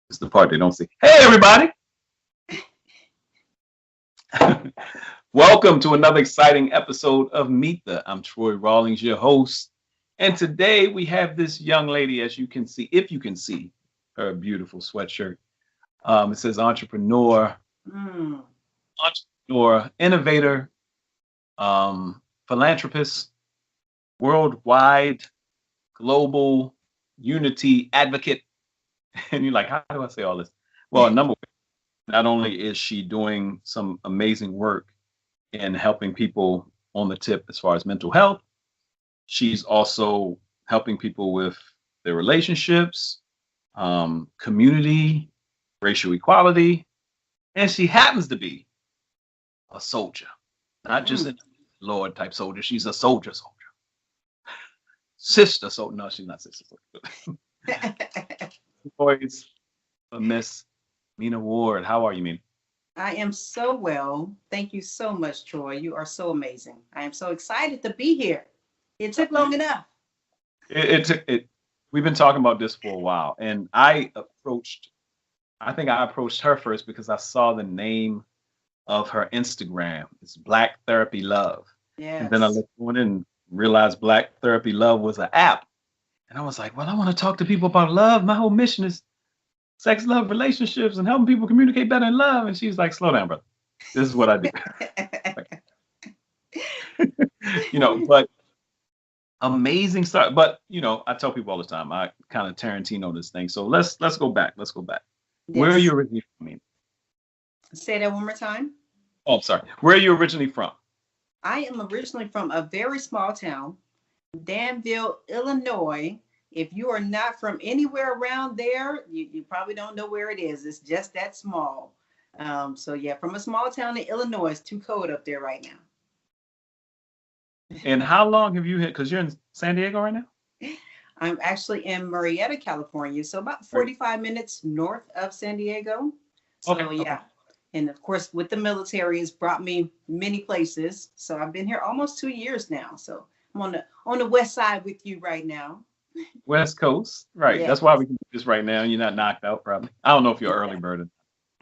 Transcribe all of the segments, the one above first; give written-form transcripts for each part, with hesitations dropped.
It's the part they don't see. Hey, everybody. Welcome to another exciting episode of Meet the. I'm Troy Rawlings, your host. And today we have this young lady, as you can see, if you can see her beautiful sweatshirt. It says entrepreneur, innovator, philanthropist, worldwide, global unity advocate. And you're like, how do I say all this? Well, number one, not only is she doing some amazing work in helping people on the tip as far as mental health, she's also helping people with their relationships, community, racial equality, and she happens to be a soldier, not just a Lord type soldier. She's a soldier. Sister soldier. No, she's not sister soldier. Boys, Miss MINA Ward. How are you, Mina? I am so well. Thank you so much, Troy. You are so amazing. I am so excited to be here. It took long enough. It. We've been talking about this for a while, and I think I approached her first because I saw the name of her Instagram. It's Black Therapy Love. And then I Yes. looked on and realized Black Therapy Love was an app. And I was like, well, I want to talk to people about love. My whole mission is sex, love, relationships, and helping people communicate better in love. And she's like, slow down, brother. This is what I do. But amazing start. But I tell people all the time, I kind of Tarantino this thing. So let's go back. Let's go back. Where are you Yes. originally from? Mina? Say that one more time. Oh, I'm sorry. Where are you originally from? I am originally from a very small town, Danville, Illinois. If you are not from anywhere around there, you probably don't know where it is. It's just that small. So yeah, from a small town in Illinois. It's too cold up there right And how long have you hit? Because you're in San Diego right now? now. I'm actually in Murrieta, California, so about Right. 45 minutes north of San Diego. Okay. So Okay. yeah, and of course with the military, it's brought me many places. So I've been here almost 2 years now. So I'm on the west side with you right now. West Coast. Right. Yeah, That's why we can do this right now. You're not knocked out, probably. I don't know if you're early yeah. bird.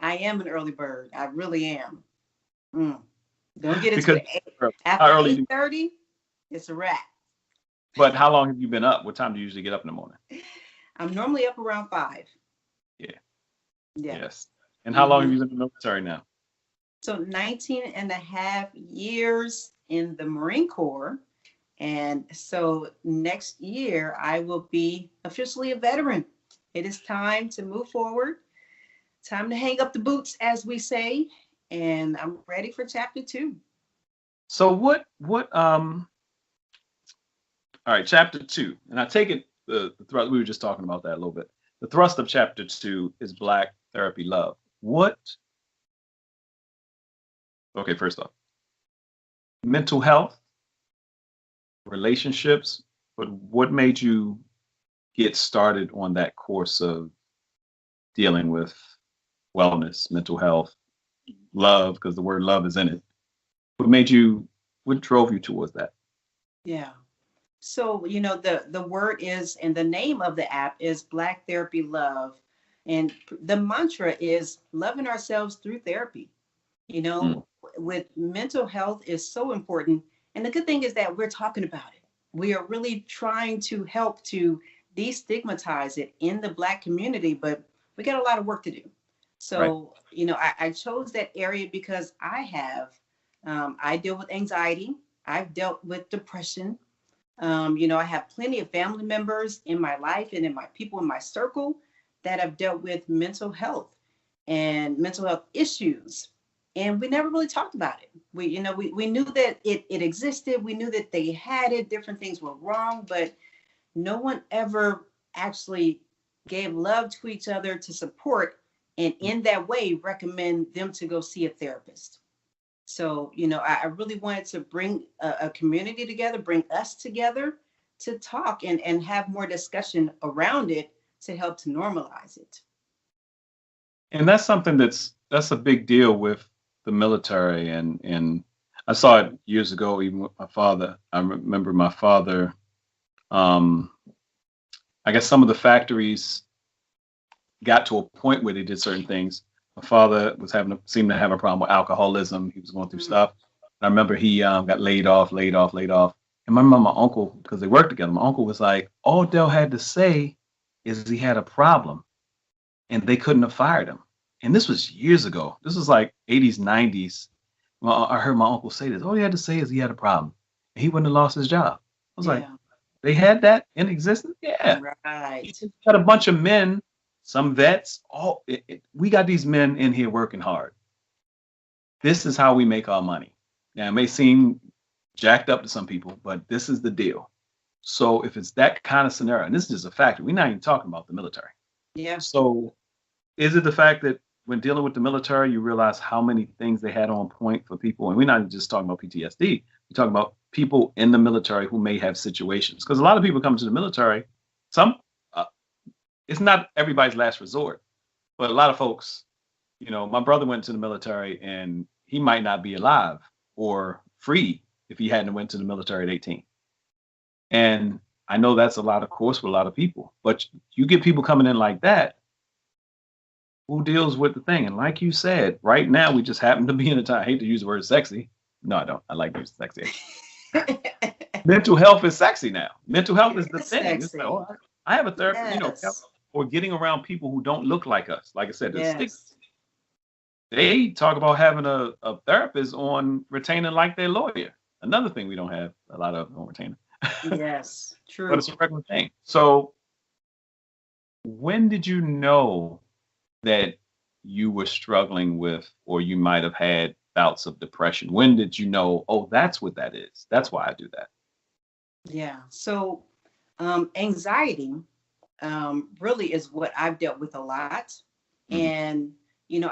I am an early bird. I really am. Mm. Don't get into Because it. how After early 8:30, it's a wrap. but how long have you been up? What time do you usually get up in the morning? I'm normally up around 5. Yeah. Yeah. Yes. And how long have hmm you been in the military now? So 19 and a half years in the Marine Corps. And so next year, I will be officially a veteran. It is time to move forward, time to hang up the boots, as we say. And I'm ready for chapter 2. So what all right, chapter 2. And I take it the thrust we were just talking about that a little bit. The thrust of chapter 2 is Black Therapy Love. What okay, first off, mental health, relationships, but what made you get started on that course of dealing with wellness, mental health, love, because the word love is in it. What made you, what drove you towards that? Yeah. So, the word is, and the name of the app is Black Therapy Love. And the mantra is loving ourselves through therapy. You Mm, know, with mental health is so important. And the good thing is that we're talking about it. We are really trying to help to destigmatize it in the Black community, but we got a lot of work to do. right. So, I chose that area because I deal with anxiety. I've dealt with depression. I have plenty of family members in my life and in my people in my circle that have dealt with mental health and mental health issues. And we never really talked about it. We knew that it existed. We knew that they had it. Different things were wrong, but no one ever actually gave love to each other to support and in that way recommend them to go see a therapist. So, I really wanted to bring a community together, bring us together to talk and have more discussion around it to help to normalize it. And that's something that's a big deal with the military and I saw it years ago even with my father. I remember my father, um, I guess some of the factories got to a point where they did certain things. My father was seemed to have a problem with alcoholism. He was going through stuff. I remember he got laid off. And my uncle, because they worked together, my uncle was like, all Dell had to say is he had a problem, and they couldn't have fired him. And this was years ago. This was like 80s, 90s. Well, I heard my uncle say this. All he had to say is he had a problem. He wouldn't have lost his job. I was like, Yeah. they had that in existence? Yeah. Right. You just got a bunch of men, some vets. We got these men in here working hard. This is how we make our money. Now, it may seem jacked up to some people, but this is the deal. So if it's that kind of scenario, and this is just a factor, we're not even talking about the military. Yeah. So is it the fact that when dealing with the military, you realize how many things they had on point for people? And we're not just talking about PTSD. We're talking about people in the military who may have situations. Because a lot of people come to the military, some, it's not everybody's last resort, but a lot of folks, my brother went to the military and he might not be alive or free if he hadn't went to the military at 18. And I know that's a lot of course for a lot of people, but you get people coming in like that, who deals with the thing? And like you said, right now we just happen to be in a time. I hate to use the word sexy. No, I don't. I like using sexy. Mental health is sexy now. Mental health is the thing. It's like, oh, I have a therapist, Yes. or getting around people who don't look like us. Like I said, Yes. they talk about having a therapist on retainer like their lawyer. Another thing we don't have a lot of on retainer. Yes. But True. it's a regular thing. So when did you know that you were struggling with, or you might have had bouts of depression? When did you know, oh, that's what that is? That's why I do that. Yeah. So anxiety really is what I've dealt with a lot. Mhm. And,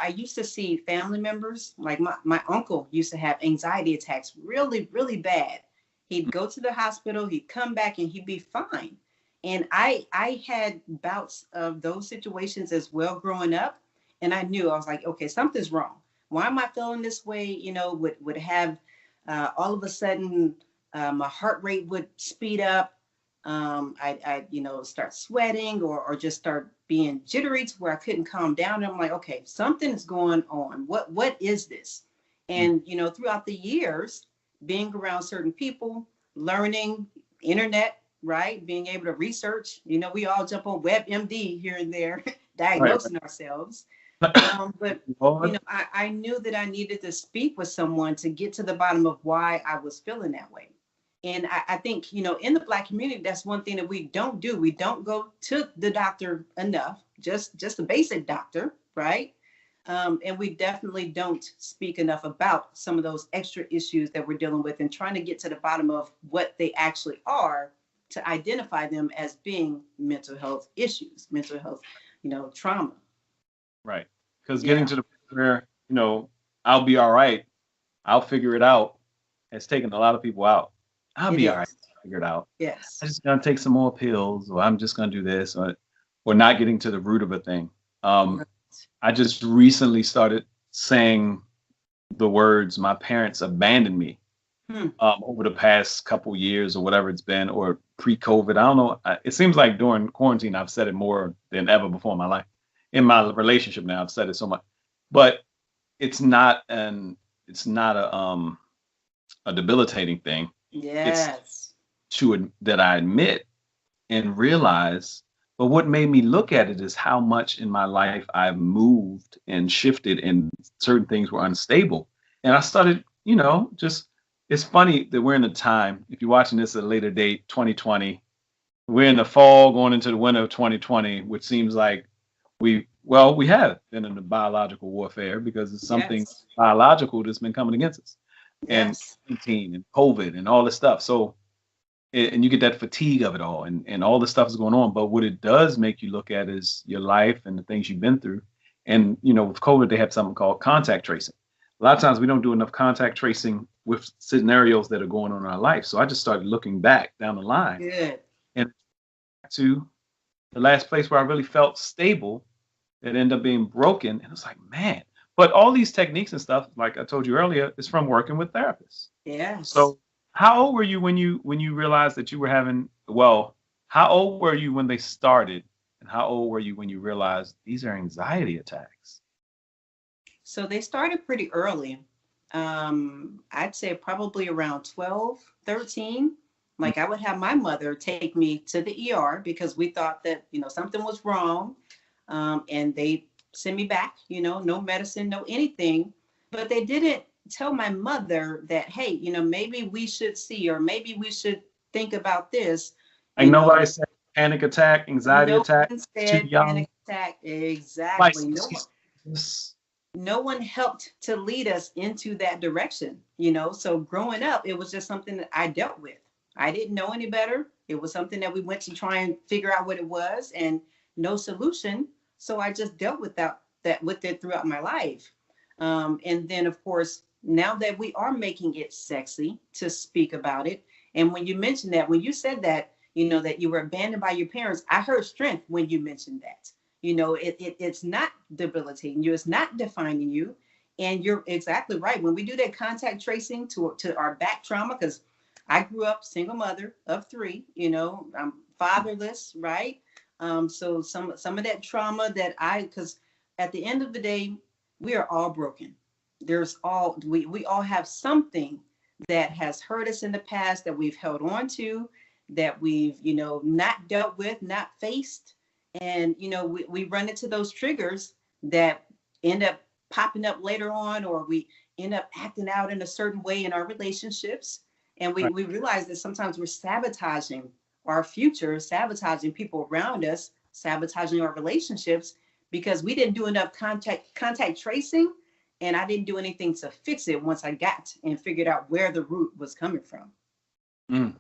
I used to see family members, like my uncle used to have anxiety attacks really, really bad. He'd go to the hospital, he'd come back and he'd be fine. And I had bouts of those situations as well growing up. And I knew, I was like, okay, something's wrong. Why am I feeling this way? Would have all of a sudden my heart rate would speed up. I start sweating or just start being jittery to where I couldn't calm down. And I'm like, okay, something is going on. What is this? Mm. And, throughout the years, being around certain people, learning internet, right? Being able to research, we all jump on WebMD here and there, Right. diagnosing ourselves. But, Lord. I knew that I needed to speak with someone to get to the bottom of why I was feeling that way. And I think, in the Black community, that's one thing that we don't do. We don't go to the doctor enough, just a basic doctor, right? And we definitely don't speak enough about some of those extra issues that we're dealing with and trying to get to the bottom of what they actually are to identify them as being mental health issues, mental health, trauma. Right. Because getting Yeah. to the point where, I'll be all right, I'll figure it out, has taken a lot of people out. I'll It be all right, is. figure it out. Yes. I'm just gonna take some more pills, or I'm just gonna do this, or not getting to the root of a thing. Right. I just recently started saying the words, my parents abandoned me, Hmm. over the past couple years or whatever it's been, or pre-COVID. I don't know. It seems like during quarantine, I've said it more than ever before in my life. In my relationship now, I've said it so much, but it's not a debilitating thing. It's Yes. that I admit and realize. But what made me look at it is how much in my life I've moved and shifted, and certain things were unstable. And I started, just it's funny that we're in a time, if you're watching this at a later date, 2020, we're in the fall going into the winter of 2020, which seems like we have been in a biological warfare because it's something Yes. biological that's been coming against us, and Yes. 19 and COVID and all this stuff. So and you get that fatigue of it all, and all the stuff is going on. But what it does make you look at is your life and the things you've been through. And with COVID, they have something called contact tracing. A lot of times we don't do enough contact tracing with scenarios that are going on in our life. So I just started looking back down the line Good. and to the last place where I really felt stable that ended up being broken. And it's like, man, but all these techniques and stuff, like I told you earlier, is from working with therapists. Yes. So how old were you when you realized that you were having, well, how old were you when they started And how old were you when you realized these are anxiety attacks? So they started pretty early. I'd say probably around 12, 13. Mm. Like I would have my mother take me to the ER because we thought that, something was wrong. And they sent me back, no medicine, no anything. But they didn't tell my mother that, hey, maybe we should see, or maybe we should think about this, Like you know. nobody said panic attack, anxiety No attack, one too said young. panic attack. Like, Exactly. No one helped to lead us into that direction, So growing up, it was just something that I dealt with. I didn't know any better. It was something that we went to try and figure out what it was, and no solution. So I just dealt with that with it throughout my life. And then, of course, now that we are making it sexy to speak about it, and when you mentioned that, when you said that, that you were abandoned by your parents, I heard strength when you mentioned that. It's not debilitating you, it's not defining you. And you're exactly right. When we do that contact tracing to our back trauma, because I grew up single mother of three, I'm fatherless, right? So some of that trauma because at the end of the day, we are all broken. We all have something that has hurt us in the past, that we've held on to, that we've, not dealt with, not faced. And, we run into those triggers that end up popping up later on, or we end up acting out in a certain way in our relationships. And we, right. we realize that sometimes we're sabotaging our future, sabotaging people around us, sabotaging our relationships, because we didn't do enough contact tracing, and I didn't do anything to fix it once I got and figured out where the root was coming from. Mm,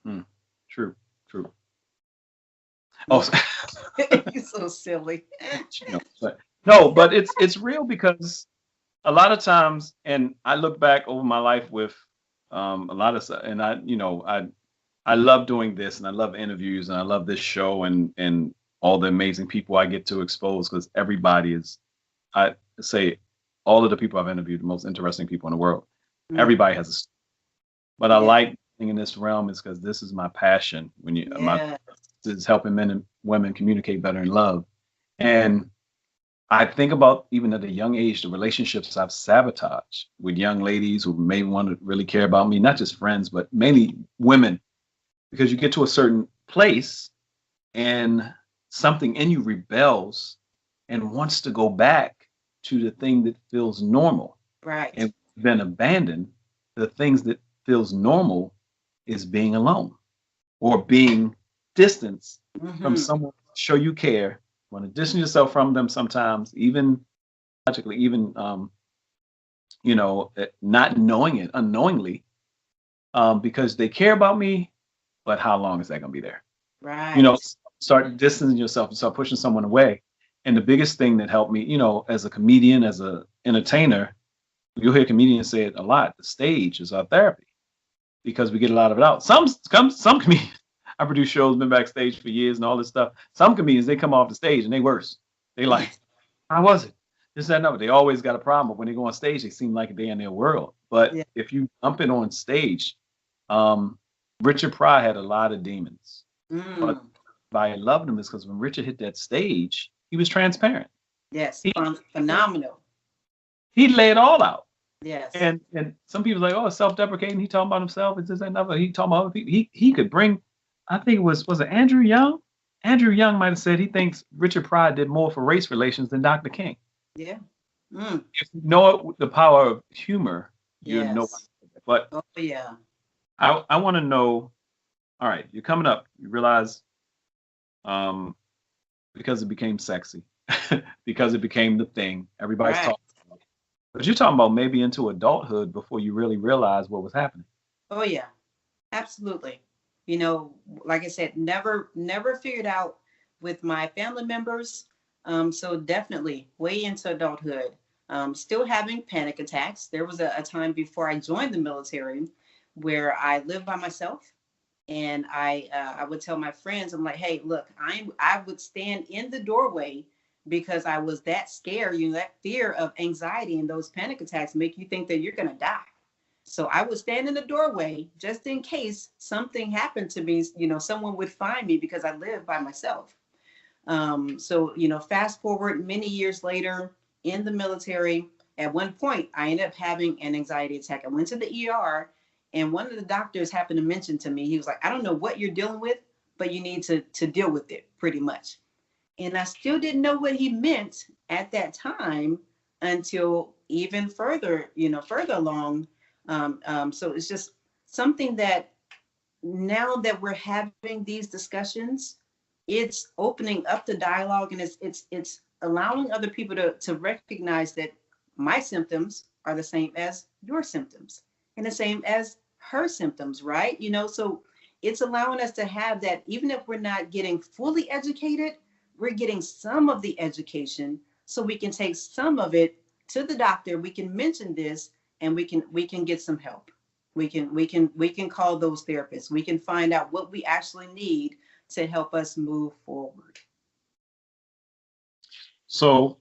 mm. True, true. Oh, Yeah. You're so silly. no, but it's real because a lot of times, and I look back over my life with a lot of stuff, and I love doing this, and I love interviews, and I love this show, and all the amazing people I get to expose, because everybody is, I say, all of the people I've interviewed, the most interesting people in the world. Mm, Everybody has a story. But I yeah. like being in this realm is because this is my passion. My Yeah. is helping men and women communicate better in love. And I think about, even at a young age, the relationships I've sabotaged with young ladies who may want to really care about me, not just friends, but mainly women, because you get to a certain place and something in you rebels and wants to go back to the thing that feels normal. Right. And been abandoned, the things that feels normal is being alone or being distanced from Hmm. someone to show you care. Want to distance yourself from them sometimes, even logically, even not knowing it, unknowingly, because they care about me. But how long is that going to be there? Right. Start distancing yourself and start pushing someone away. And the biggest thing that helped me, as a comedian, as a entertainer, you'll hear comedians say it a lot. The stage is our therapy because we get a lot of it out. Some comedians, I produce shows, been backstage for years and all this stuff. Some comedians, they come off the stage and they worse. They like, how was it? This, that, no. They always got a problem. But when they go on stage, they seem like they're in their world. But Yeah. if you jump in on stage, um, Richard Pryor had a lot of demons. But Mm. why I loved him is because when Richard hit that stage, he was transparent. Yes. He Phenomenal. he laid it all out. Yes. And some people like, oh, self-deprecating. He talking about himself. It's this and another. He talking about other people. He could bring. I think was it Andrew Young? Andrew Young might have said he thinks Richard Pryor did more for race relations than Dr. King. Yeah. Mm. If you know the power of humor, you know. Yes. But Oh yeah. I want to know. All right, you're coming up. You realize, um, because it became sexy, because it became the thing. Everybody's Right. talking. But you're talking about maybe into adulthood before you really realize what was happening. Oh yeah. Absolutely. You know, like I said, never figured out with my family members. So definitely way into adulthood. Still having panic attacks. There was a time before I joined the military where I lived by myself, and I would tell my friends, I'm like, hey, look, I would stand in the doorway because I was that scared. That fear of anxiety and those panic attacks make you think that you're gonna die. So I would stand in the doorway just in case something happened to me. Someone would find me because I lived by myself. So, you know, fast forward many years later in the military, at one point, I ended up having an anxiety attack. I went to the ER, and one of the doctors happened to mention to me, he was like, I don't know what you're dealing with, but you need to deal with it pretty much. And I still didn't know what he meant at that time until even further, you know, further along. So it's just something that now that we're having these discussions, it's opening up the dialogue, and it's allowing other people to recognize that my symptoms are the same as your symptoms and the same as her symptoms, right? You know, so it's allowing us to have that. Even if we're not getting fully educated, we're getting some of the education, so we can take some of it to the doctor. We can mention this, and we can get some help. We can call those therapists. We can find out what we actually need to help us move forward. So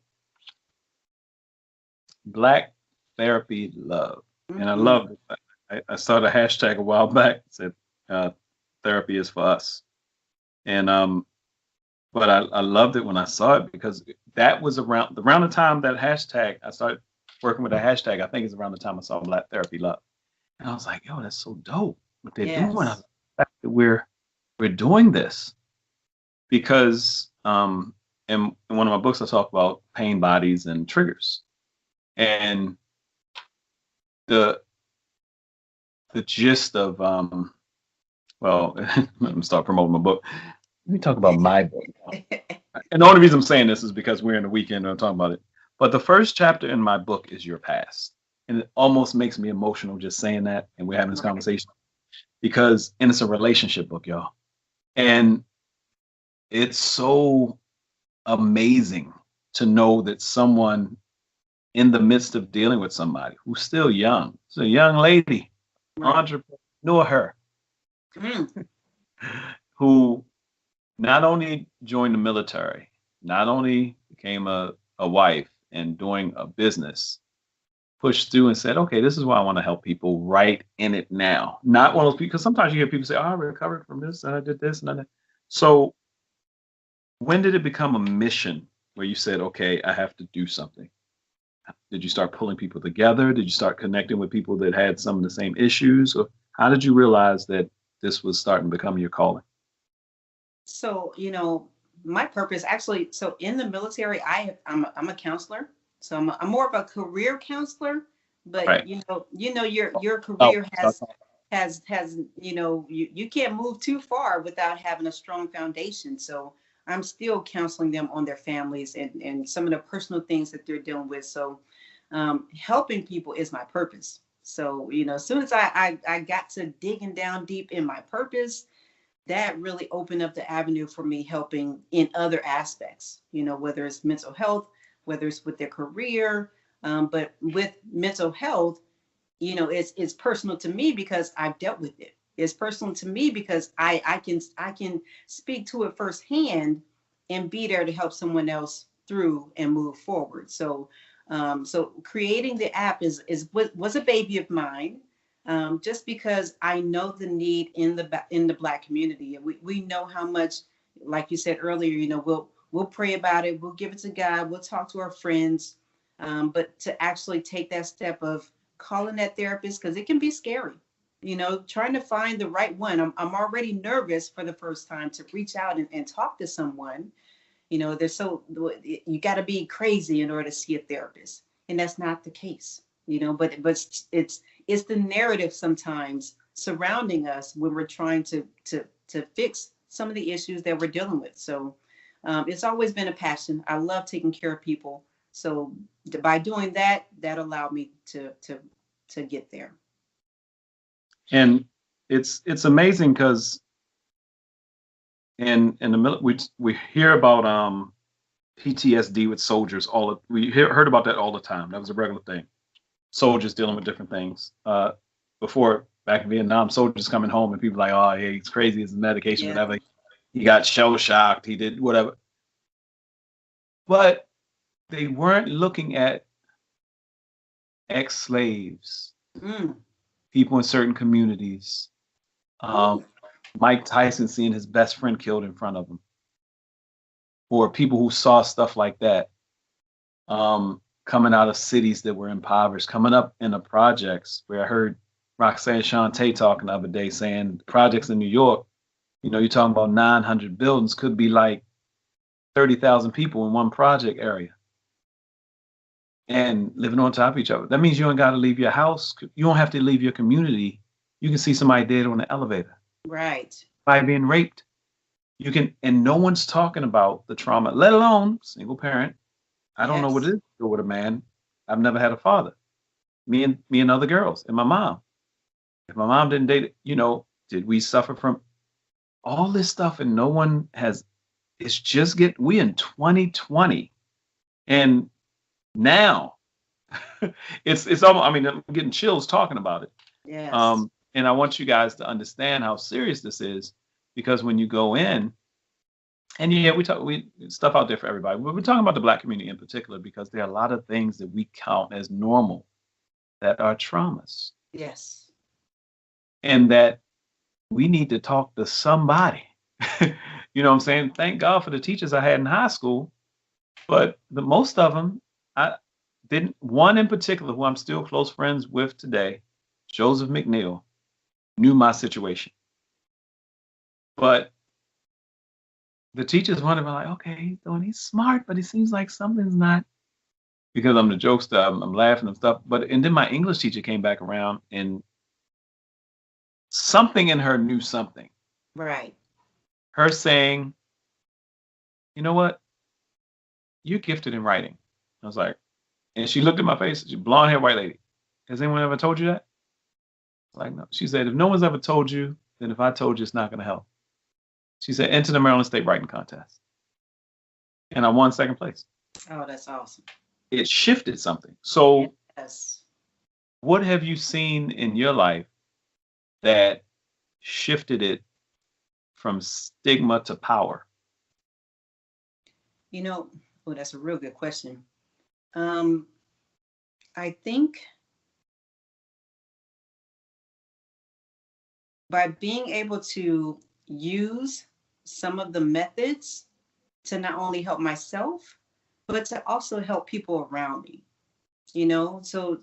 Black Therapy Love. And I Mm-hmm. love it. I started a hashtag a while back, said uh, therapy is for us. And but I loved it when I saw it, because that was around the time that hashtag I started working with a hashtag. I think it's around the time I saw Black Therapy Love. And I was like, yo, that's so dope what they're doing. I Yes. was like, that we're doing this because in one of my books I talk about pain bodies and triggers. And the the gist of well, let me start promoting my book. Let me talk about my book. And the only reason I'm saying this is because we're in the weekend and I'm talking about it. But the first chapter in my book is your past. And it almost makes me emotional just saying that. And we're having this Right. conversation because, and it's a relationship book, y'all. And it's so amazing to know that someone in the midst of dealing with somebody who's still young, it's a young lady, Right. entrepreneur, her, Mm. who not only joined the military, not only became a wife and doing a business, pushed through and said, okay, this is why I want to help people right in it now. Not one of those people, because sometimes you hear people say, oh, I recovered from this, and I did this, and I did. So when did it become a mission where you said, okay, I have to do something? Did you start pulling people together? Did you start connecting with people that had some of the same issues? Or how did you realize that this was starting to become your calling? So, you know, my purpose actually, so in the military, I'm a counselor. So I'm more of a career counselor, but Right. your Oh, career start talking. has you can't move too far without having a strong foundation. So I'm still counseling them on their families and some of the personal things that they're dealing with. So helping people is my purpose. So, you know, as soon as I got to digging down deep in my purpose, that really opened up the avenue for me helping in other aspects, you know, whether it's mental health, whether it's with their career. But with mental health, you know, it's personal to me because I've dealt with it. It's personal to me because I can speak to it firsthand and be there to help someone else through and move forward. So creating the app was a baby of mine, just because I know the need in the Black community, and we know how much, like you said earlier, you know, we'll pray about it, we'll give it to God, we'll talk to our friends, but to actually take that step of calling that therapist, because it can be scary, you know, trying to find the right one. I'm already nervous for the first time to reach out and talk to someone. You know, there's so you got to be crazy in order to see a therapist, and that's not the case. You know, but it's the narrative sometimes surrounding us when we're trying to fix some of the issues that we're dealing with. So it's always been a passion. I love taking care of people. So by doing that, that allowed me to get there. And it's amazing because in the we hear about PTSD with soldiers heard about that all the time. That was a regular thing. Soldiers dealing with different things. Before back in Vietnam, soldiers coming home and people like, oh, yeah, he's crazy. His medication, Yeah. whatever. He got shell shocked. He did whatever. But they weren't looking at ex-slaves, Mm. people in certain communities. Um, Ooh. Mike Tyson seeing his best friend killed in front of him. for people who saw stuff like that, coming out of cities that were impoverished, coming up in the projects where I heard Roxanne Shante talking the other day saying projects in New York, you're talking about 900 buildings, could be like 30,000 people in one project area and living on top of each other. That means you don't got to leave your house. You don't have to leave your community. You can see somebody dead on the elevator. Right. By being raped. You can, and no one's talking about the trauma, let alone single parent. I don't know what it is to go with a man. I've never had a father. Me and other girls and my mom. If my mom didn't date, did we suffer from all this stuff? And no one has. It's just we in 2020, and now it's almost. I mean, I'm getting chills talking about it. Yes. And I want you guys to understand how serious this is, because when you go in, and yeah, we stuff out there for everybody, but we're talking about the Black community in particular because there are a lot of things that we count as normal that are traumas. Yes. And that we need to talk to somebody. You know what I'm saying? Thank God for the teachers I had in high school, but most of them, I didn't. One in particular, who I'm still close friends with today, Joseph McNeil, knew my situation. But the teachers wanted to be like, okay, he's smart, but it seems like something's not, because I'm the jokester, I'm laughing and stuff. And then my English teacher came back around, and something in her knew something. Right. Her saying, you know what? You're gifted in writing. I was like, and she looked at my face, she's blonde hair, white lady. Has anyone ever told you that? Like, no. She said, if no one's ever told you, then if I told you, it's not going to help. She said, enter the Maryland State Writing Contest. And I won second place. Oh, that's awesome. It shifted something. So yes. What have you seen in your life that shifted it from stigma to power? That's a real good question. I think by being able to use some of the methods to not only help myself, but to also help people around me. So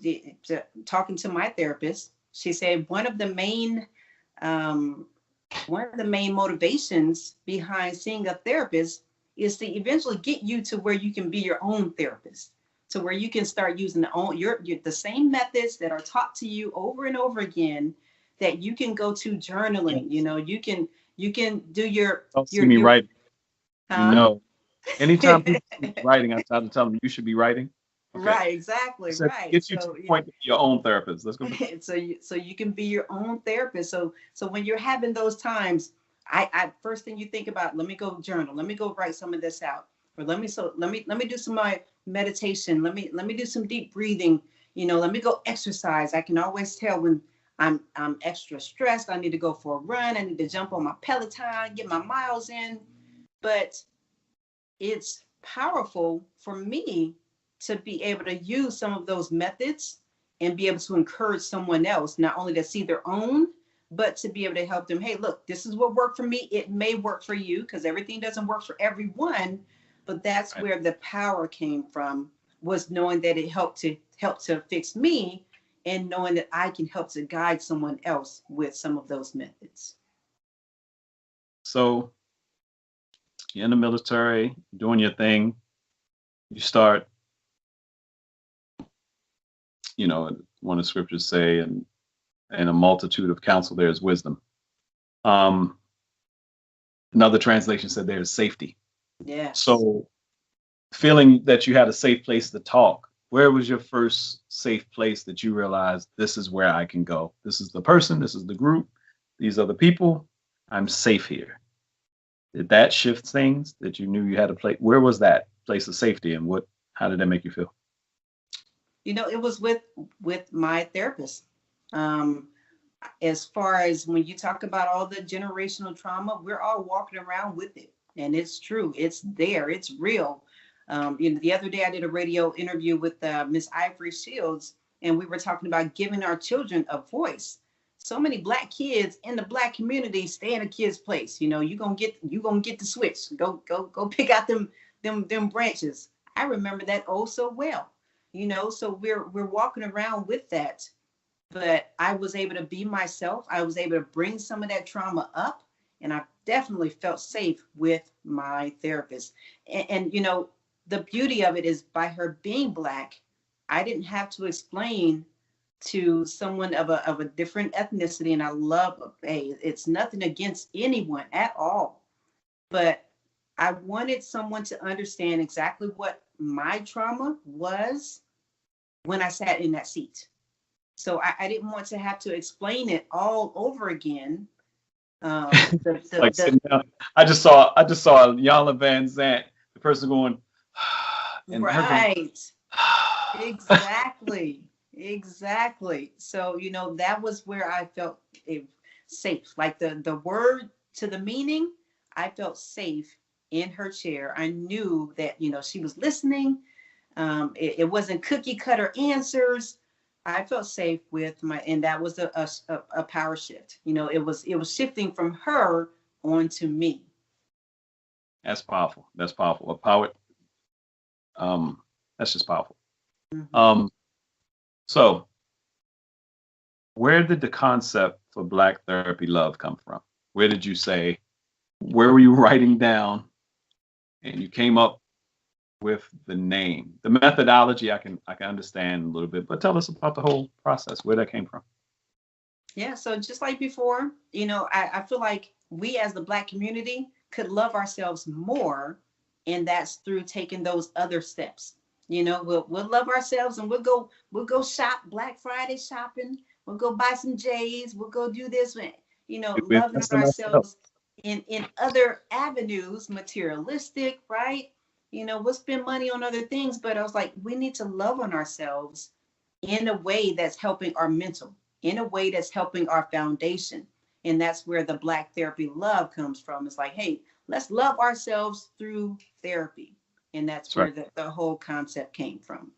talking to my therapist, she said one of the main motivations behind seeing a therapist is to eventually get you to where you can be your own therapist, to where you can start using the same methods that are taught to you over and over again, that you can go to journaling. You can do your. Don't see me writing. Huh? Anytime people writing, I try to tell them you should be writing. Okay. Right, exactly, right. Get you to the point to be your own therapist. Let's go. So you can be your own therapist. So when you're having those times, I first thing you think about, let me go journal, let me go write some of this out, or let me do some of my meditation, let me do some deep breathing, let me go exercise. I can always tell when I'm extra stressed. I need to go for a run. I need to jump on my Peloton, get my miles in. But it's powerful for me to be able to use some of those methods and be able to encourage someone else, not only to see their own, but to be able to help them. Hey, look, this is what worked for me. It may work for you, because everything doesn't work for everyone. But that's right. Where the power came from, was knowing that it helped to fix me, and knowing that I can help to guide someone else with some of those methods. So you're in the military, doing your thing. You start, one of the scriptures say, and a multitude of counsel there is wisdom. Another translation said there is safety. Yeah. So feeling that you had a safe place to talk, where was your first safe place that you realized, this is where I can go? This is the person, this is the group, these are the people, I'm safe here. Did that shift things that you knew you had a place? Where was that place of safety, and how did that make you feel? It was with my therapist. As far as when you talk about all the generational trauma, we're all walking around with it. And it's true. It's there. It's real. The other day I did a radio interview with Miss Ivory Shields, and we were talking about giving our children a voice. so many Black kids in the Black community stay in a kid's place. You know, you gonna get the switch. Go pick out them branches. I remember that oh so well. You know, so we're walking around with that, but I was able to be myself. I was able to bring some of that trauma up, and I definitely felt safe with my therapist. And you know, the beauty of it is by her being Black, I didn't have to explain to someone of a different ethnicity. And I love, hey, it's nothing against anyone at all, but I wanted someone to understand exactly what my trauma was when I sat in that seat. So I didn't want to have to explain it all over again. Like sitting down. I just saw Yana Van Zant, the person going, and her going, right, exactly, exactly. So you know that was where I felt safe. Like the word to the meaning, I felt safe in her chair. I knew that you know she was listening. It wasn't cookie cutter answers. I felt safe with my, and that was a power shift. You know, it was shifting from her onto me. that's powerful. That's powerful. A power, um, that's just powerful. Mhm. Um, so where did the concept for Black Therapy Love come from? Where did you say, where were you writing down and you came up with the name? The methodology I can understand a little bit, but tell us about the whole process, where that came from. Yeah, so just like before, you know, I feel like we as the Black community could love ourselves more, and that's through taking those other steps. You know, we'll love ourselves, and we'll go shop Black Friday shopping. We'll go buy some J's. We'll go do this. You know, We loving invest on in ourselves. ourselves in other avenues, materialistic, right? You know, we'll spend money on other things, but I was like, we need to love on ourselves in a way that's helping our mental, in a way that's helping our foundation. And that's where the Black therapy love comes from. It's like, hey, let's love ourselves through therapy. And that's That's right. where the whole concept came from.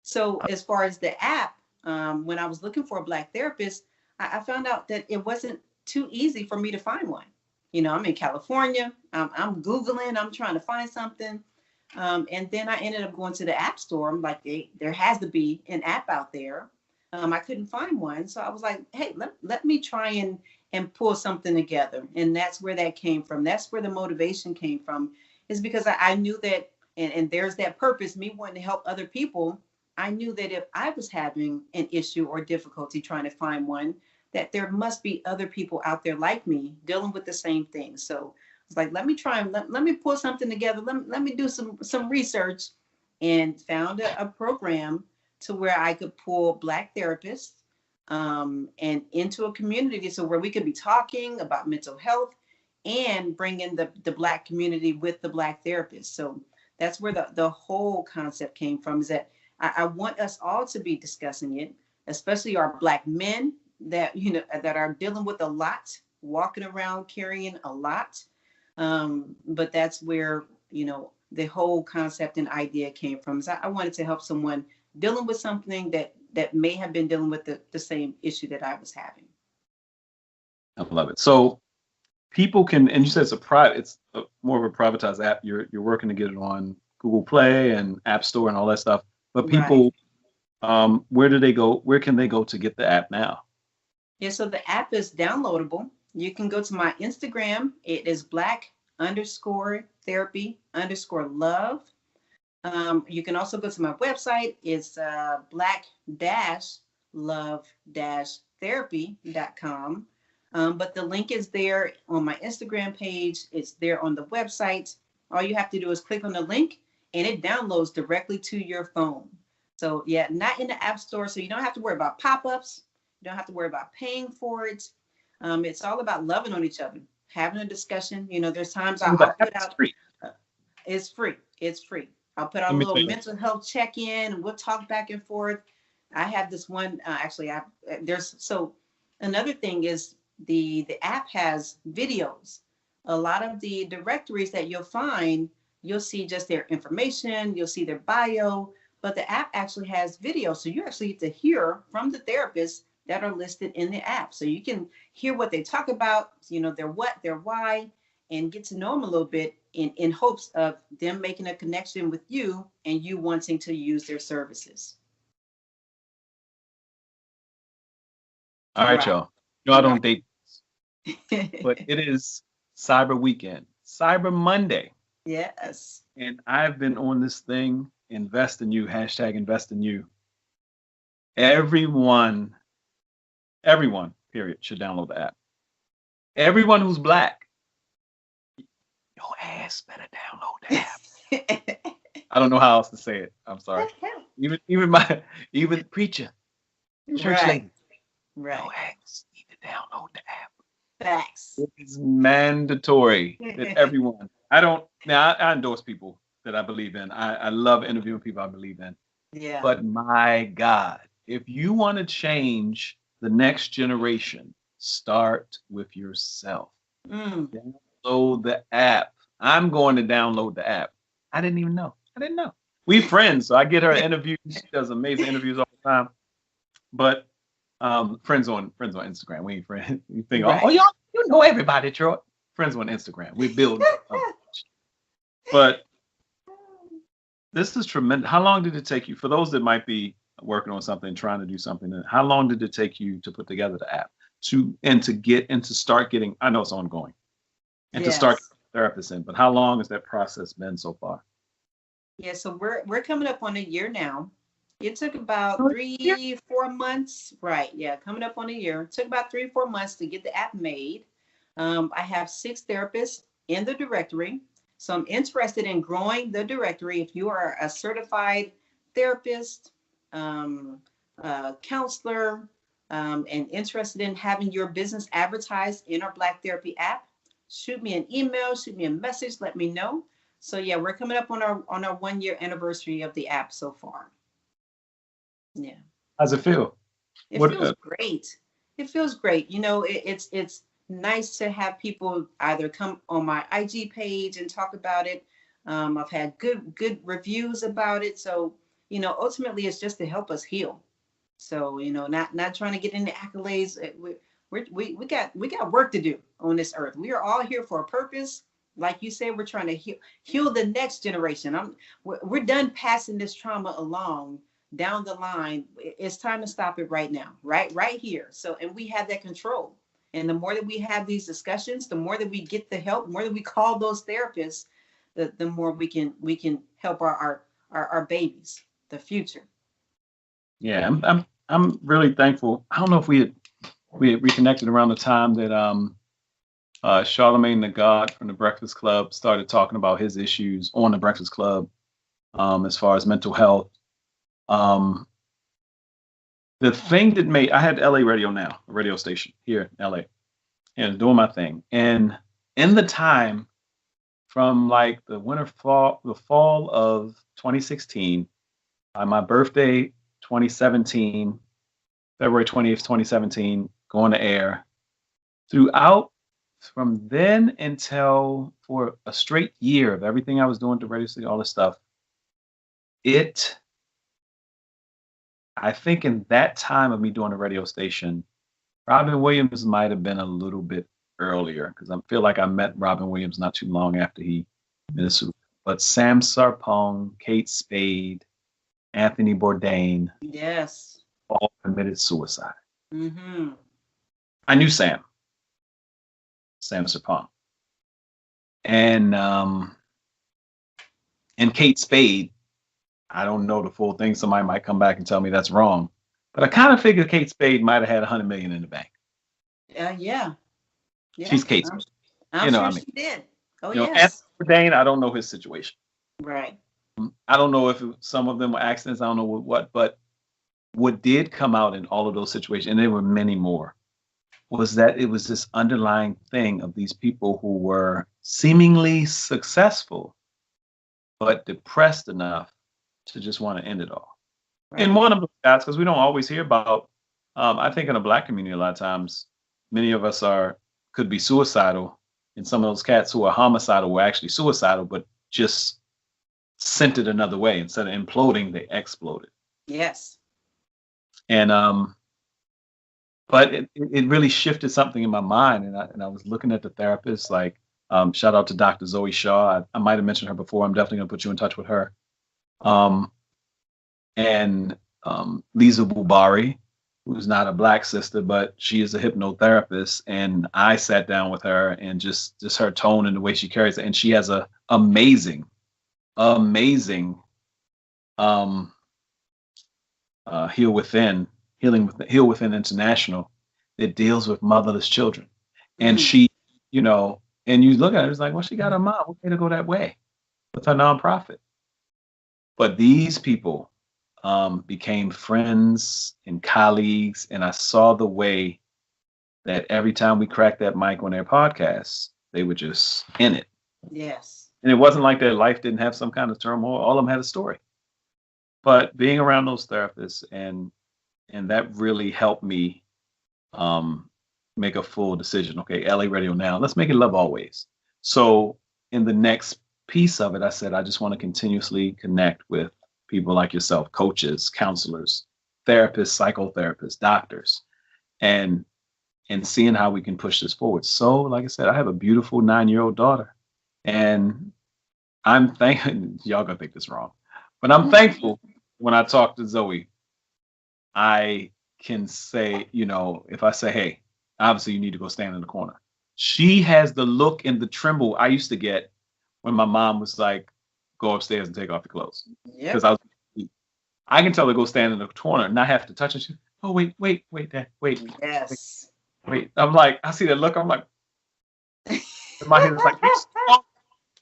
So, as far as the app, when I was looking for a Black therapist, I found out that it wasn't too easy for me to find one. You know, I'm in California, I'm Googling, I'm trying to find something. And then I ended up going to the app store. I'm like, hey, there has to be an app out there. I couldn't find one. So I was like, hey, let me try and pull something together. And that's where that came from. That's where the motivation came from, is because I knew that, and there's that purpose, me wanting to help other people. I knew that if I was having an issue or difficulty trying to find one, that there must be other people out there like me dealing with the same thing. So it's like, let me try and let me pull something together. Let me do some research, and found a program to where I could pull Black therapists, and into a community, so where we could be talking about mental health and bring in the Black community with the Black therapists. So that's where the whole concept came from, is that I want us all to be discussing it, especially our Black men that, you know, that are dealing with a lot, walking around carrying a lot. But that's where, you know, the whole concept and idea came from. So I wanted to help someone dealing with something that may have been dealing with the same issue that I was having. I love it. So people can, and you said it's more of a privatized app. You're working to get it on Google Play and App Store and all that stuff. But Right. people, where do they go? Where can they go to get the app now? Yeah, so the app is downloadable. You can go to my Instagram. It is Black underscore therapy underscore love. You can also go to my website. It's black dash love dash therapy.com. But the link is there on my Instagram page. It's there on the website. All you have to do is click on the link, and it downloads directly to your phone. So, yeah, not in the App Store. So you don't have to worry about pop ups. You don't have to worry about paying for it. It's all about loving on each other, having a discussion. You know, there's times Oh, I'll the app put is out, free. uh, it's free. It's free. I'll put out Let a me little tell you. mental health check in, and we'll talk back and forth. I have this one, actually, there's, so another thing is the app has videos. A lot of the directories that you'll find, you'll see just their information, you'll see their bio, but the app actually has video. So you actually get to hear from the therapist that are listed in the app. So you can hear what they talk about, their what, their why, and get to know them a little bit in hopes of them making a connection with you and you wanting to use their services. All right, Right. y'all. I don't Right. date, but it is Cyber Weekend, Cyber Monday. Yes. And I've been on this thing, invest in you, hashtag invest in you. Everyone, everyone, period, should download the app. Everyone who's black, your ass better download the app. I don't know how else to say it. I'm sorry. Even preacher, church Right. lady, your Right. ass need to download the app. Facts. It is mandatory that everyone. I endorse people that I believe in. I love interviewing people I believe in. Yeah. But my God, if you want to change the next generation, start with yourself. Mm. Download the app. I'm going to download the app. I didn't even know. I didn't know. We friends, so I get her interviews. She does amazing interviews all the time. But friends on Instagram. We ain't friends. You think, oh, Right. you know everybody, Troy. Friends on Instagram. We're building. But this is tremendous. How long did it take you? For those that might be working on something, trying to do something, how long did it take you to put together the app to start getting? I know it's ongoing, and to start Yes. therapists in. But how long has that process been so far? Yeah, so we're coming up on a year now. It took about Oh, yeah. 3, 4 months. Right. Yeah, coming up on a year. It took about 3, 4 months to get the app made. I have 6 therapists in the directory. So I'm interested in growing the directory. If you are a certified therapist, um, counselor, and interested in having your business advertised in our Black Therapy app, shoot me an email, shoot me a message, let me know. So yeah, we're coming up on our 1 year anniversary of the app so far. Yeah, How's it feel? it What? feels great. It feels great. It's nice to have people either come on my IG page and talk about it. I've had good reviews about it. So ultimately, it's just to help us heal. So not trying to get into accolades. We got work to do on this earth. We are all here for a purpose. Like you said, we're trying to heal the next generation. We're done passing this trauma along down the line. It's time to stop it right now, right here. So, and we have that control. And the more that we have these discussions, the more that we get the help, the more that we call those therapists, the more we can help our babies, the future. Yeah, I'm really thankful. I don't know if we had reconnected around the time that Charlemagne the God from the Breakfast Club started talking about his issues on the Breakfast Club, as far as mental health. Um, the thing that made I had LA radio now, a radio station here in LA, and doing my thing. And in the time from like the fall of 2016, my birthday, 2017, February 20th, 2017, going to air. Throughout from then until for a straight year of everything I was doing to radio station, all this stuff, it I think in that time of me doing a radio station, Robin Williams might have been a little bit earlier because I feel like I met Robin Williams not too long after he missed. But Sam Sarpong, Kate Spade, Anthony Bourdain Yes. all committed suicide. Mm-hmm. I knew Sam Sarpong, and Kate Spade. I don't know the full thing. Somebody might come back and tell me that's wrong, but I kind of figured Kate Spade might have had 100 million in the bank. Yeah. Yeah. She's Kate Spade. I'm You know, sure I mean, she did. Oh Anthony yes. Bourdain, I don't know his situation. Right. I don't know if some of them were accidents. I don't know what, but what did come out in all of those situations, and there were many more, was that it was this underlying thing of these people who were seemingly successful, but depressed enough to just want to end it all. And Right. one of the stats, because we don't always hear about, I think in the Black community, a lot of times, many of us could be suicidal, and some of those cats who are homicidal were actually suicidal, but just sent it another way. Instead of imploding, they exploded. Yes. And but it really shifted something in my mind, and I was looking at the therapist, like, shout out to Dr. Zoe Shaw. I might have mentioned her before. I'm definitely gonna put you in touch with her. Um, and Lisa Bubari, who's not a black sister, but she is a hypnotherapist. And I sat down with her, and just her tone and the way she carries it, and she has a amazing, amazing um, Heal Within International that deals with motherless children. And Mm, she, and you look at it, it's like, well, she got her mom. Okay to go that way with her nonprofit. But these people became friends and colleagues, and I saw the way that every time we cracked that mic on their podcast, they were just in it. yes. And it wasn't like their life didn't have some kind of turmoil. All of them had a story. But being around those therapists and that really helped me um, make a full decision. Okay, LA Radio Now, let's make it Love Always. So in the next piece of it, I said, I just want to continuously connect with people like yourself, coaches, counselors, therapists, psychotherapists, doctors, and seeing how we can push this forward. So, like I said, I have a beautiful 9-year-old daughter, and I'm thankful. Y'all gonna think this wrong, but I'm thankful when I talk to Zoe. I can say, if I say, hey, obviously you need to go stand in the corner. She has the look and the tremble I used to get when my mom was like, go upstairs and take off your clothes. Because Yep. I can tell her go stand in the corner and not have to touch her. She, oh, wait, Dad, wait, Yes. wait. I'm like, I see that look. I'm like, in my head, it's like, you're supposed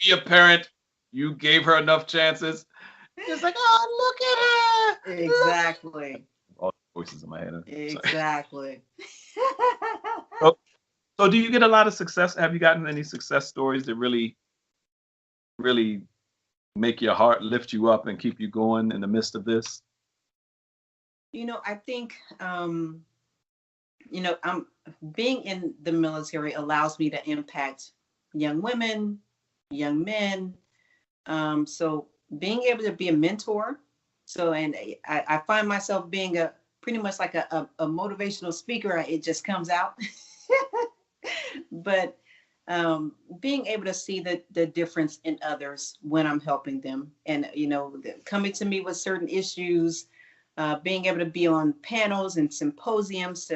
to be a parent. You gave her enough chances. It's like, oh, look at her. Exactly. All the voices in my head. Exactly. So, so do you get a lot of success? Have you gotten any success stories that really, really make your heart lift you up and keep you going in the midst of this? I think I'm being in the military allows me to impact young women, young men. So being able to be a mentor. So, and I find myself being a pretty much like a motivational speaker. It just comes out. But being able to see the difference in others when I'm helping them, and coming to me with certain issues, being able to be on panels and symposiums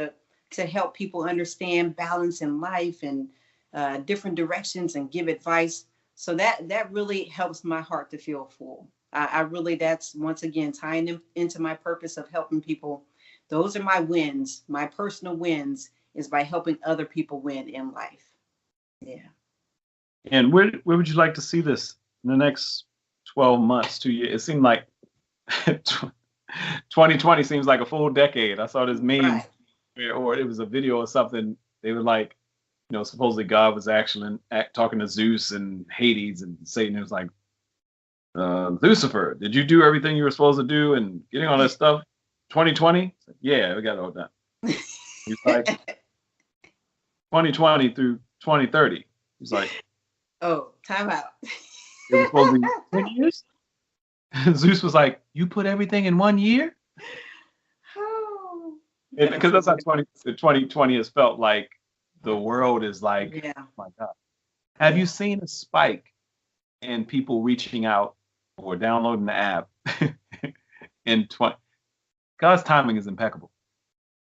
to help people understand balance in life and different directions and give advice. So that really helps my heart to feel full. I really, that's once again tying them into my purpose of helping people. Those are my wins. My personal wins is by helping other people win in life. Yeah. And where would you like to see this in the next 12 months, 2 years? It seemed like 2020 seems like a full decade. I saw this meme Right. or it was a video or something. They were like, supposedly God was actually talking to Zeus and Hades, and Satan was like, Lucifer, did you do everything you were supposed to do and getting all that stuff? 2020? Yeah, we got it all done. He's like 2020 through 2030. He's like, Oh, time out. it was supposed to be 10 years? Zeus was like, you put everything in 1 year? Oh, Because that's how 2020 has felt like the world is like, yeah. oh my God. Have you Yeah. seen a spike in people reaching out or downloading the app in 20? God's timing is impeccable.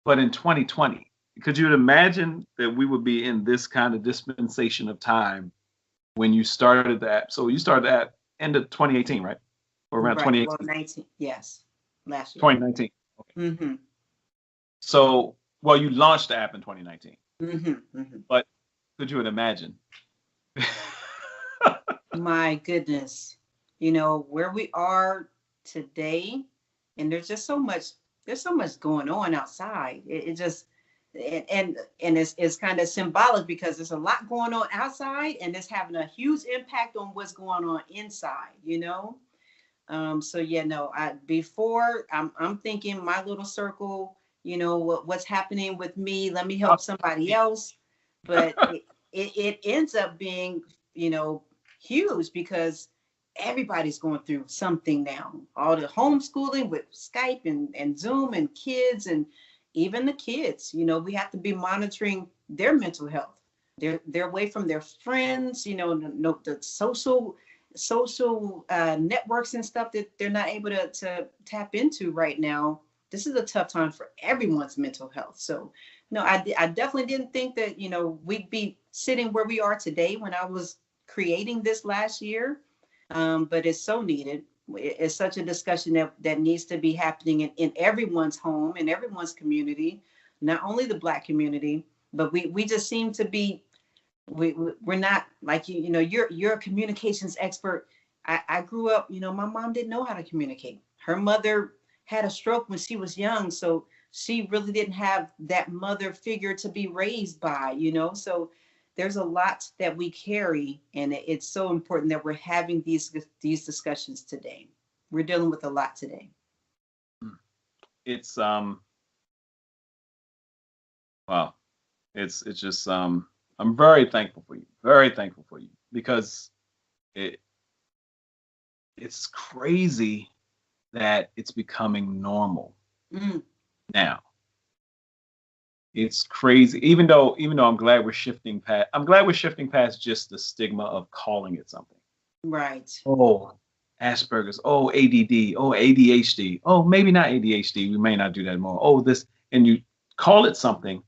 But in 2020, could you imagine that we would be in this kind of dispensation of time when you started the app? So you started the app end of 2018, right? Or around Right. Well, 2018, 19. Yes. Last year. 2019. Okay. Mm-hmm. So, well, you launched the app in 2019, Mm-hmm. Mm-hmm. but could you imagine? My goodness. Where we are today, and there's so much going on outside. It just and it's kind of symbolic because there's a lot going on outside and it's having a huge impact on what's going on inside. So yeah, no, before I'm thinking my little circle, what's happening with me, let me help somebody else. But it ends up being, you know, huge because everybody's going through something now. All the homeschooling with Skype and Zoom and kids, and even the kids, we have to be monitoring their mental health. They're away from their friends, the social networks and stuff that they're not able to tap into right now. This is a tough time for everyone's mental health. So, no, I definitely didn't think that, we'd be sitting where we are today when I was creating this last year. But it's so needed. It's such a discussion that needs to be happening in everyone's home, in everyone's community, not only the Black community, but we just seem to be, we're not like, you're a communications expert. I grew up, my mom didn't know how to communicate. Her mother had a stroke when she was young. So she really didn't have that mother figure to be raised by, so there's a lot that we carry, and it's so important that we're having these discussions today. We're dealing with a lot today. It's wow. It's just I'm very thankful for you. Very thankful for you, because it's crazy that it's becoming normal now. It's crazy. Even though I'm glad we're shifting past just the stigma of calling it something. Right. Oh, Asperger's. Oh, ADD. Oh, ADHD. Oh, maybe not ADHD. We may not do that more. Oh, this, and you call it something,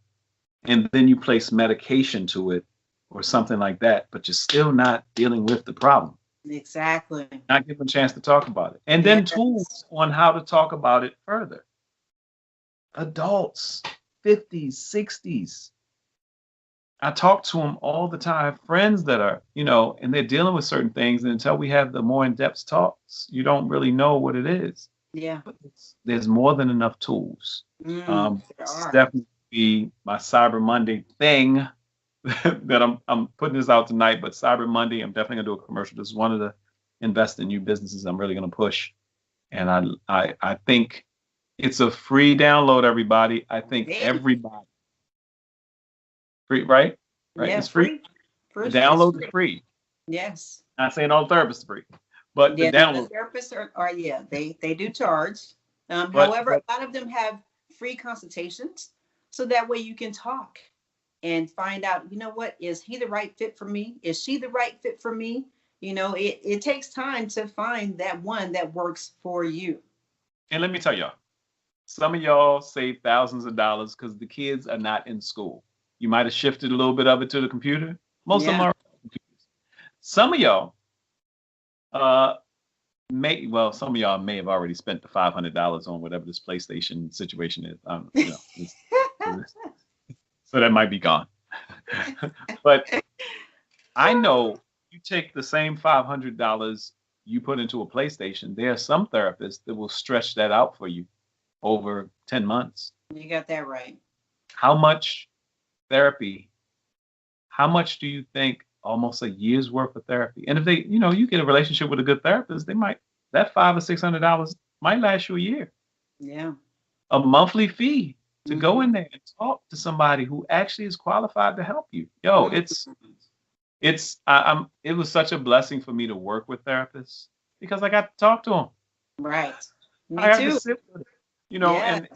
and then you place medication to it or something like that, but you're still not dealing with the problem. Exactly. Not given a chance to talk about it. And then tools on how to talk about it further. Adults, 50s, 60s. I talk to them all the time. Friends that are, and they're dealing with certain things. And until we have the more in-depth talks, you don't really know what it is. Yeah. But there's more than enough tools. It's definitely my Cyber Monday thing that I'm putting this out tonight. But Cyber Monday, I'm definitely gonna do a commercial. This is one of the invest in new businesses I'm really gonna push. And I think it's a free download, everybody. I think everybody. Free, right? Right? Yeah, It's free. The download is free. Yes. Not saying all therapists are free, but the download. The therapists are they do charge. However, a lot of them have free consultations, so that way you can talk and find out, what, is he the right fit for me? Is she the right fit for me? It takes time to find that one that works for you. And let me tell y'all, some of y'all save thousands of dollars because the kids are not in school. You might have shifted a little bit of it to the computer. Most of them are computers. Some of y'all some of y'all may have already spent the $500 on whatever this PlayStation situation is. So that might be gone. But I know you take the same $500 you put into a PlayStation. There are some therapists that will stretch that out for you over 10 months. You got that right. How much therapy? How much do you think? Almost a year's worth of therapy. And if they, you get a relationship with a good therapist, that $500 or $600 might last you a year. Yeah. A monthly fee to go in there and talk to somebody who actually is qualified to help you. It was such a blessing for me to work with therapists because I got to talk to them. Right. Me I got too. to sit with them,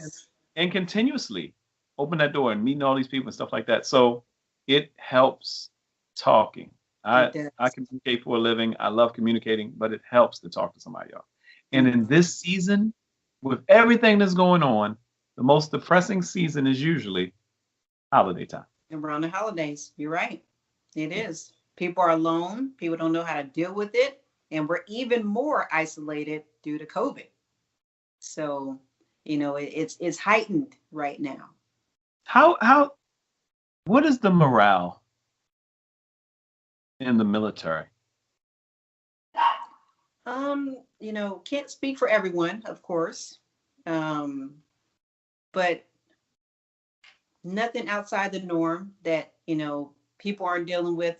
and continuously open that door and meeting all these people and stuff like that. So it helps talking. I communicate for a living. I love communicating, but it helps to talk to somebody, y'all. And in this season, with everything that's going on, the most depressing season is usually holiday time. Around the holidays. You're right. It is. People are alone. People don't know how to deal with it. And we're even more isolated due to COVID. So, it's heightened right now. What is the morale in the military? Can't speak for everyone, of course. But nothing outside the norm that, people aren't dealing with.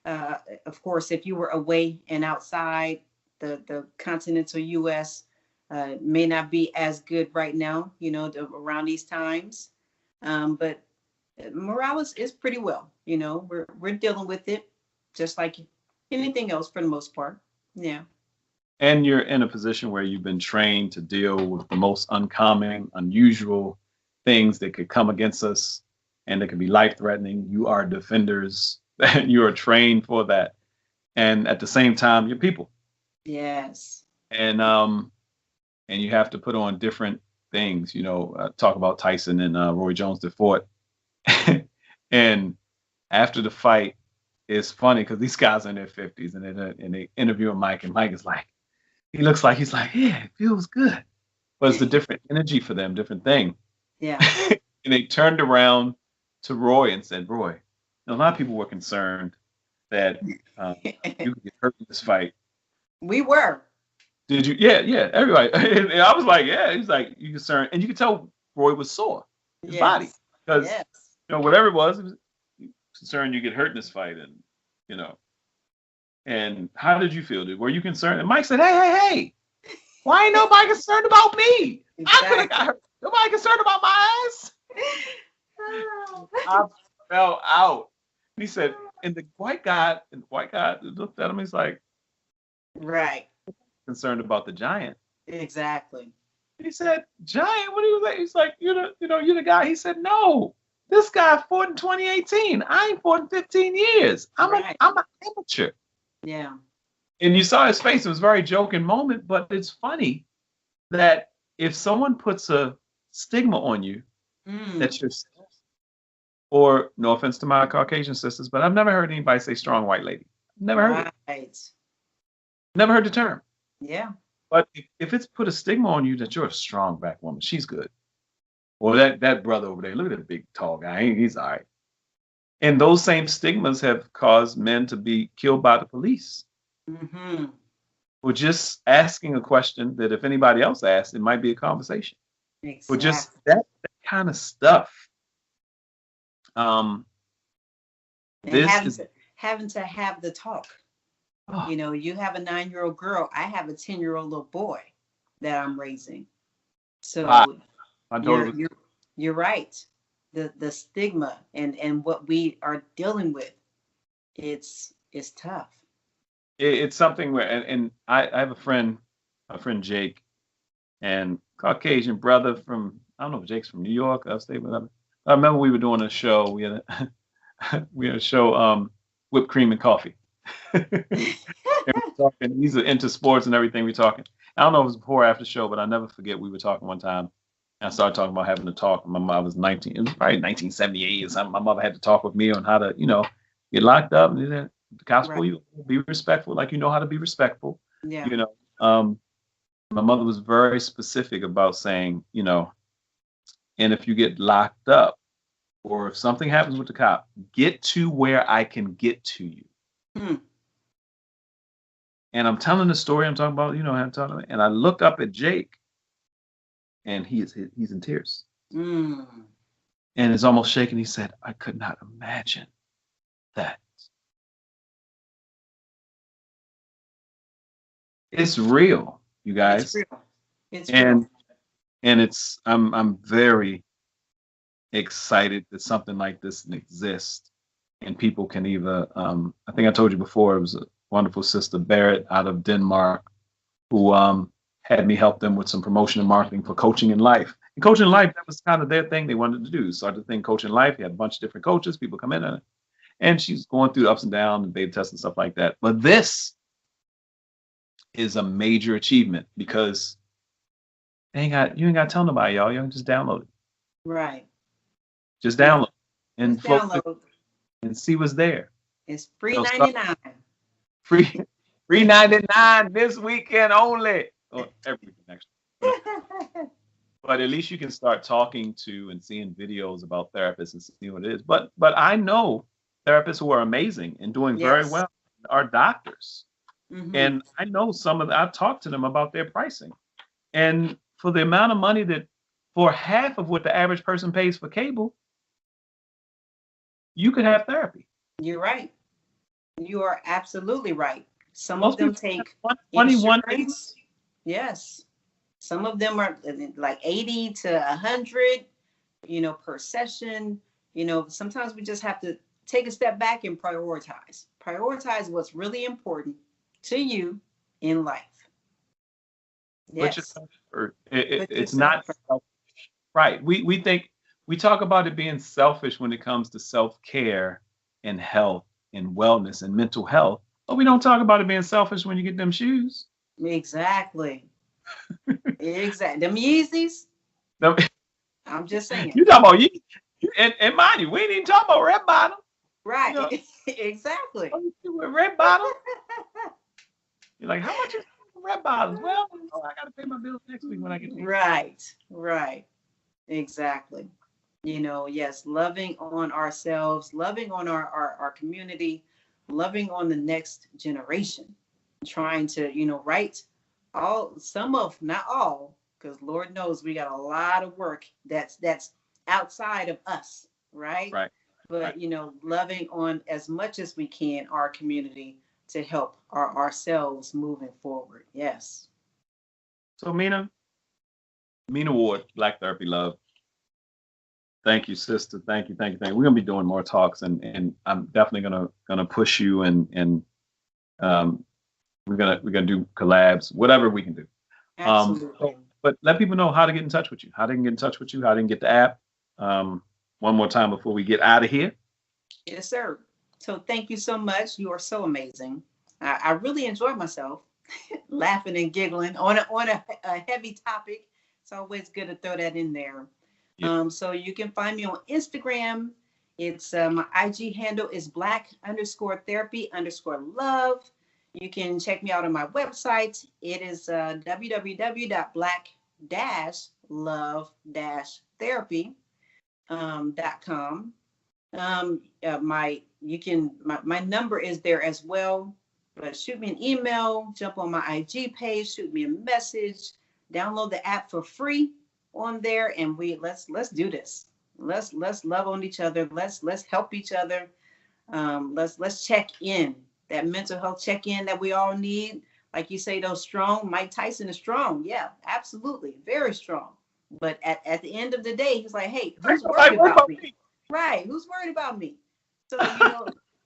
Of course, if you were away and outside the continental US, may not be as good right now, around these times. But morale is pretty well, we're dealing with it just like anything else for the most part. Yeah. And you're in a position where you've been trained to deal with the most uncommon, unusual, things that could come against us and that could be life threatening. You are defenders. You are trained for that. And at the same time, you're people. Yes. And you have to put on different things. Talk about Tyson and Roy Jones that fought. And after the fight, it's funny because these guys are in their 50s and they interview Mike, and Mike is like, he's like, yeah, it feels good. But it's a different energy for them, different thing. Yeah. And they turned around to Roy and said, Roy, a lot of people were concerned that you could get hurt in this fight. We were. Did you? Yeah, yeah, everybody. And I was like, yeah. He's like, you concerned, and you could tell Roy was sore, his body, because whatever it was concerned you get hurt in this fight, and And how did you feel? Were you concerned? And Mike said, hey, why ain't nobody concerned about me? Exactly. I could have got hurt. Nobody concerned about my ass. I fell out. He said, and the white guy looked at him. He's like, right, concerned about the giant. Exactly. He said, giant? What do you think? He's like, you're the guy. He said, no, this guy fought in 2018. I ain't fought in 15 years. I'm an amateur. Yeah. And you saw his face. It was a very joking moment, but it's funny that if someone puts a stigma on you, that's your, or no offense to my Caucasian sisters, but I've never heard anybody say strong white lady. Never heard it. Never heard the term. Yeah. But if it's put a stigma on you that you're a strong black woman, she's good. Or that brother over there, look at that big tall guy. He's all right. And those same stigmas have caused men to be killed by the police. Mm-hmm. Or just asking a question that if anybody else asked, it might be a conversation. Exactly. Or just that kind of stuff. Having to have the talk. Oh. You have a 9-year-old girl. I have a 10-year-old little boy that I'm raising. So you're right. The stigma and what we are dealing with, it's tough. It's something where, and I have a friend Jake, and Caucasian brother from, I don't know if Jake's from New York, upstate, whatever. I remember we were doing a show. We had a show, Whipped Cream and Coffee. And we're talking, he's into sports and everything. We're talking. I don't know if it was before or after the show, but I never forget we were talking one time. And I started talking about having to talk. My mom was 19. It was probably 1978 or something. My mother had to talk with me on how to, get locked up. And the cops pull you, be respectful, like how to be respectful. Yeah. My mother was very specific about saying, and if you get locked up or if something happens with the cop, get to where I can get to you. And I'm telling the story I'm talking about, I'm talking, and I look up at Jake, and he's in tears. And it's almost shaking. He said, I could not imagine that. It's real, you guys. It's real. It's real. And it's I'm very excited that something like this exists, and people can either I think I told you before, it was a wonderful sister, Barrett, out of Denmark, who had me help them with some promotion and marketing for Coaching in Life. And Coaching in Life, that was kind of their thing they wanted to do. Started the thing Coaching in Life. They had a bunch of different coaches, people come in, and she's going through the ups and downs and beta tests and stuff like that. But this is a major achievement because you ain't got to tell nobody, y'all. You can just download it. Right. Just download and download and see what's there. It's free 99. Free 99 this weekend only. Or every weekend actually. But at least you can start talking to and seeing videos about therapists and see what it is. But I know therapists who are amazing and doing very well are doctors. Mm-hmm. And I know I've talked to them about their pricing. And for the amount of money that, for half of what the average person pays for cable, you could have therapy. You're right. You are absolutely right. Some of them take 21 days. Yes. Some of them are like 80 to 100, per session. Sometimes we just have to take a step back and prioritize. Prioritize what's really important to you in life. Yes. It's not selfish. Right. We think We talk about it being selfish when it comes to self-care and health and wellness and mental health, but we don't talk about it being selfish when you get them shoes. Exactly. Exactly. Them Yeezys. Them- I'm just saying. You talking about and mind you, we ain't even talking about red bottom. You know, Right. Exactly. with red bottom. You're like, how much is red bottoms? Well, oh, I got to pay my bills next week when I get these. Right. Right. Exactly. Yes, loving on ourselves, loving on our community, loving on the next generation, trying to, right some of, not all, because Lord knows we got a lot of work that's outside of us, right? Right, right. But, loving on as much as we can our community to help ourselves moving forward. Yes. So Mina Ward, Black Therapy Love. Thank you, sister. Thank you, thank you, thank you. We're gonna be doing more talks, and I'm definitely gonna push you, and um, we're gonna do collabs, whatever we can do. Absolutely. But let people know how to get in touch with you, how they can get in touch with you, how they can get the app. One more time before we get out of here. Yes, sir. So thank you so much. You are so amazing. I really enjoyed myself laughing and giggling on a heavy topic. It's always good to throw that in there. Yeah. So you can find me on Instagram. It's my IG handle is black_therapy_love. You can check me out on my website. It is www.black-love-therapy.com. My number is there as well. But shoot me an email, jump on my IG page, shoot me a message, download the app for free on there, and let's do this. Let's love on each other. Let's help each other. Let's check in, that mental health check in that we all need. Like you say, those strong. Mike Tyson is strong. Yeah, absolutely, very strong. But at the end of the day, he's like, hey, who's worried about me? Right. Who's worried about me? So,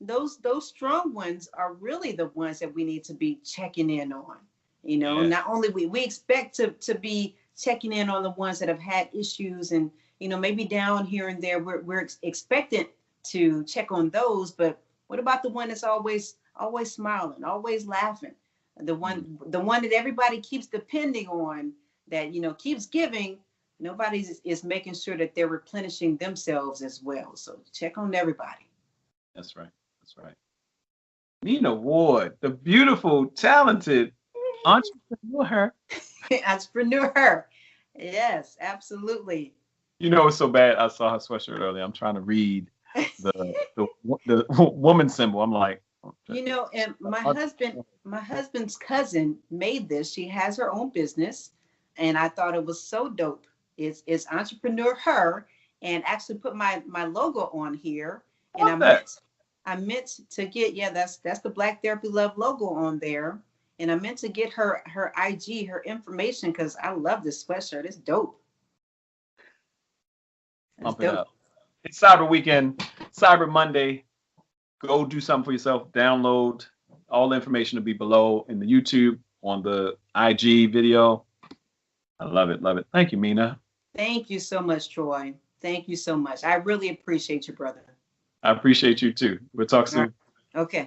those strong ones are really the ones that we need to be checking in on. Yeah. Not only we expect to be checking in on the ones that have had issues and, maybe down here and there, we're expectant to check on those. But what about the one that's always smiling, always laughing? The one that everybody keeps depending on, that, keeps giving. Nobody is making sure that they're replenishing themselves as well. So check on everybody. That's right. That's right. Mina Ward, the beautiful, talented entrepreneur. Entrepreneur. Yes, absolutely. It's so bad. I saw her sweatshirt earlier. I'm trying to read the woman symbol. I'm like, And my husband's cousin made this. She has her own business, and I thought it was so dope. It's entrepreneur her, and actually put my logo on here. And I meant to get, that's the Black Therapy Love logo on there. And I meant to get her IG, her information, because I love this sweatshirt. It's dope. Pump it up. It's Cyber Weekend, Cyber Monday. Go do something for yourself. Download. All the information will be below in the YouTube, on the IG video. I love it. Love it. Thank you, Mina. Thank you so much, Troy. Thank you so much. I really appreciate you, brother. I appreciate you too. We'll talk soon. Okay.